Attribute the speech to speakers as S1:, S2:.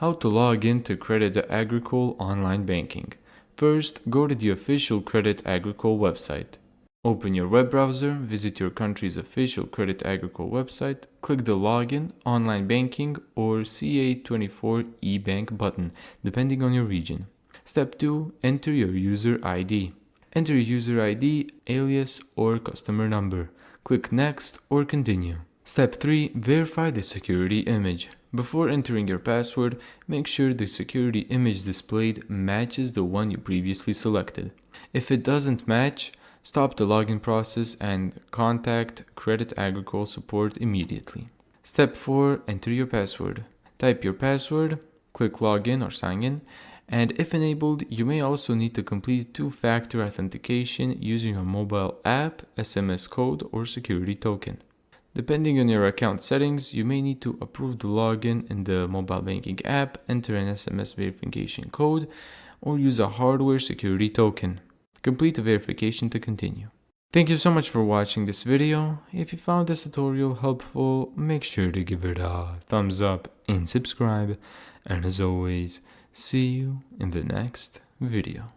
S1: How to log in to Credit Agricole online banking. First, go to the official Credit Agricole website. Open your web browser, visit your country's official Credit Agricole website, click the Login, Online Banking, or CA24 eBank button, depending on your region. Step 2. Enter your user ID. Enter your user ID, alias, or customer number. Click Next or Continue. Step 3. Verify the security image. Before entering your password, make sure the security image displayed matches the one you previously selected. If it doesn't match, stop the login process and contact Credit Agricole support immediately. Step 4. Enter your password. Type your password, click Login or Sign In, and if enabled, you may also need to complete two-factor authentication using a mobile app, SMS code, or security token. Depending on your account settings, you may need to approve the login in the mobile banking app, enter an SMS verification code, or use a hardware security token. Complete the verification to continue. Thank you so much for watching this video. If you found this tutorial helpful, make sure to give it a thumbs up and subscribe. And as always, see you in the next video.